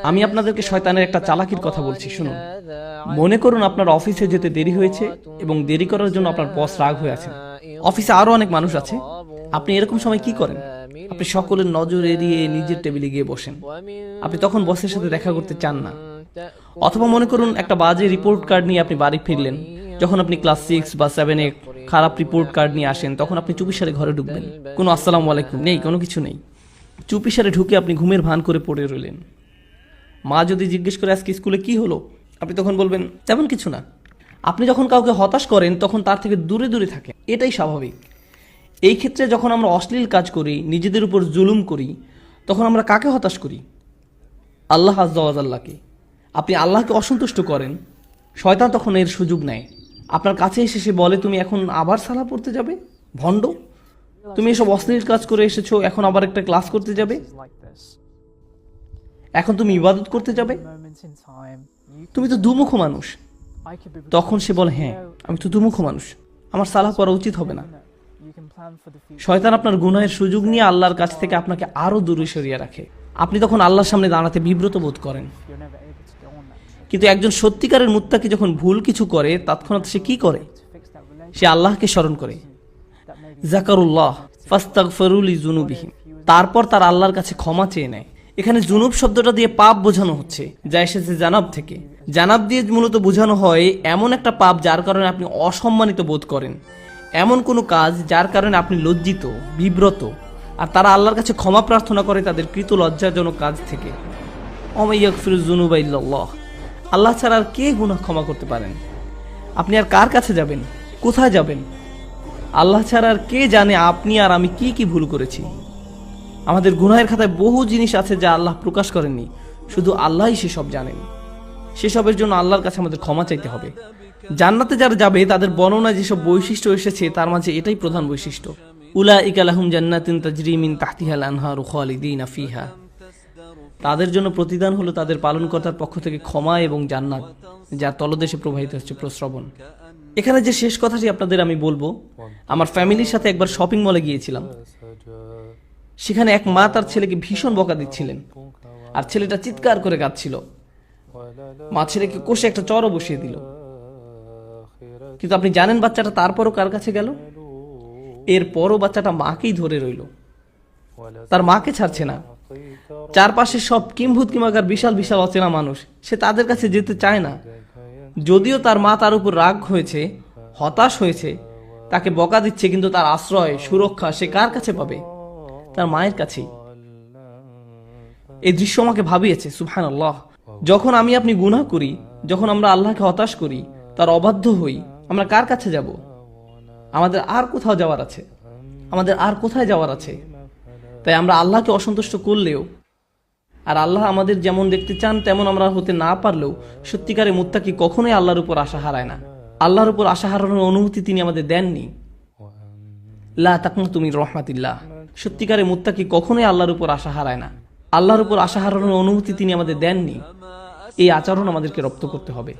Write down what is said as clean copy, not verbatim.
আমি আপনাদেরকে শয়তানের একটা চালাকির কথা বলছি, শুনুন। মনে করুন আপনার অফিসে যেতে দেরি হয়েছে এবং দেরি করার জন্য আপনার বস রাগ হয়ে আছেন। অফিসে আরো অনেক মানুষ আছে। আপনি এরকম সময় কি করেন? আপনি সকলের নজর এড়িয়ে নিজের টেবিলে গিয়ে বসেন। আপনি তখন বসের সাথে দেখা করতে চান না। অথবা মনে করুন একটা বাজে রিপোর্ট কার্ড নিয়ে আপনি বাড়ি ফিরলেন। যখন আপনি ক্লাস 6 বা 7-এ খারাপ রিপোর্ট কার্ড নিয়ে আসেন, তখন আপনি চুপিসারে ঘরে ঢুকবেন। কোনো আসসালামু আলাইকুম নেই, কোনো কিছু নেই। চুপিসারে ঢুকে আপনি ঘুমের ভান করে পড়ে রইলেন। মা যদি জিজ্ঞেস করে আজকে স্কুলে কি হলো, আপনি তখন বলবেন তেমন কিছু না। আপনি যখন কাউকে হতাশ করেন তখন তার থেকে দূরে দূরে থাকেন, এটাই স্বাভাবিক। এই ক্ষেত্রে যখন আমরা অশ্লীল কাজ করি, নিজেদের উপর জুলুম করি, তখন আমরা কাকে হতাশ করি? আল্লাহ আজ্জা ওয়া জাল্লাকে। আপনি আল্লাহকে অসন্তুষ্ট করেন, শয়তান তখন এর সুযোগ নেয়। আপনার কাছে এসে সে বলে, তুমি এখন আবার সালাহ পড়তে যাবে? ভণ্ড, তুমি এসব অশ্লীল কাজ করে এসেছো, এখন আবার একটা ক্লাস করতে যাবে? এখন তুমি ইবাদত করতে যাবে? তুমি তো দুমুখ মানুষ। তখন সে বলে, হ্যাঁ আমি তো দুমুখ মানুষ, আমার সালাহ করা উচিত হবে না। শয়তান আপনার গুনাহের সুযোগ নিয়ে আল্লাহর কাছ থেকে আপনাকে আরো দূরে সরিয়ে রাখে। আপনি তখন আল্লাহর সামনে দাঁড়াতে বিব্রত বোধ করেন। কিন্তু একজন সত্যিকারের মুত্তাকি যখন ভুল কিছু করে, তৎক্ষণাৎ সে কি করে? সে আল্লাহকে স্মরণ করে। যাকারুল্লাহ ফাস্তাগফিরু লিযুনুবিহিম, তারপর তার আল্লাহর কাছে ক্ষমা চেয়ে নেয়। এখানে জুনুব শব্দটা দিয়ে পাপ বোঝানো হচ্ছে, যা এসেছে জানাব থেকে। জানাব দিয়ে মূলত বোঝানো হয় এমন একটা পাপ যার কারণে আপনি অসম্মানিত বোধ করেন, এমন কোনো কাজ যার কারণে আপনি লজ্জিত, বিব্রত। আর তারা আল্লাহর কাছে ক্ষমা প্রার্থনা করে তাদের কৃত লজ্জাজনক কাজ থেকে। ওয়া ইয়াগফিরুয যুনুবা ইল্লাল্লাহ, আল্লাহ ছাড়া আর কে গুনাহ ক্ষমা করতে পারেন? আপনি আর কার কাছে যাবেন? কোথায় যাবেন? আল্লাহ ছাড়া আর কে জানে আপনি আর আমি কি কি ভুল করেছি। আমাদের গুনাহের খাতায় বহু জিনিস আছে যা আল্লাহ প্রকাশ করেননি, শুধু আল্লাহই সেসব জানেন। সেসবের জন্য আল্লাহর কাছে আমাদের ক্ষমা চাইতে হবে। জান্নাতে যারা যাবে তাদের বর্ণনায় যেসব বৈশিষ্ট্য এসেছে তার মাঝে এটাই প্রধান বৈশিষ্ট্য। উলাইকা লাহুম জান্নাতুন তাজরি মিন তাহতিহাল আনহারু খালিদিনা ফিহা, তাদের জন্য প্রতিদান হলো তাদের পালনকর্তার পক্ষ থেকে ক্ষমা এবং জান্নাত, যার তলদেশে প্রবাহিত হচ্ছে প্রস্রবণ। এখানে যে শেষ কথাটি আপনাদের আমি বলবো, আমার ফ্যামিলির সাথে একবার শপিং মলে গিয়েছিলাম। সেখানে এক মা তার ছেলেকে ভীষণ বকা দিচ্ছিলেন, আর ছেলেটা চিৎকার করে কাঁদছিল। মা ছেলেকে কষে একটা চড়ও বসিয়ে দিল। কিন্তু আপনি জানেন বাচ্চাটা তারপরও কার কাছে গেল? এরপরও বাচ্চাটা মাকেই ধরে রইল, তার মাকে ছাড়ছে না। চারপাশে সব কিম্ভূত কিমাকার বিশাল বিশাল অচেনা মানুষ, সে তাদের কাছে যেতে চায় না। যদিও তার মা তার উপর রাগ হয়েছে, হতাশ হয়েছে, তাকে বকা দিচ্ছে, কিন্তু তার আশ্রয় সুরক্ষা সে কার কাছে পাবে? তার মায়ের কাছেই। এই দৃশ্য আমাকে ভাবিয়েছে, সুবহানাল্লাহ। যখন আমি আপনি গুনাহ করি, যখন আমরা আল্লাহকে হতাশ করি, তার অবাধ্য হই, আমরা কার কাছে যাব? আমাদের আর কোথাও যাওয়ার আছে? আমাদের আর কোথায় যাওয়ার আছে? তাই আমরা আল্লাহকে অসন্তুষ্ট করলেও, আর আল্লাহ আমাদের যেমন দেখতে চান তেমন আমরা হতে না পারলেও, সত্যিকারের মুত্তাকি কখনোই আল্লাহর উপর আশা হারায় না। আল্লাহর উপর আশা হারানোর অনুমতি তিনি আমাদের দেননি। লা তাকনাতু মির রাহমাতিল্লাহ, সত্যিকারের মুত্তাকি কখনোই আল্লাহর উপর আশা হারায় না। আল্লাহর উপর আশা হারানোর অনুমতি তিনি আমাদের দেননি। এই আচরণ আমাদেরকে রপ্ত করতে হবে।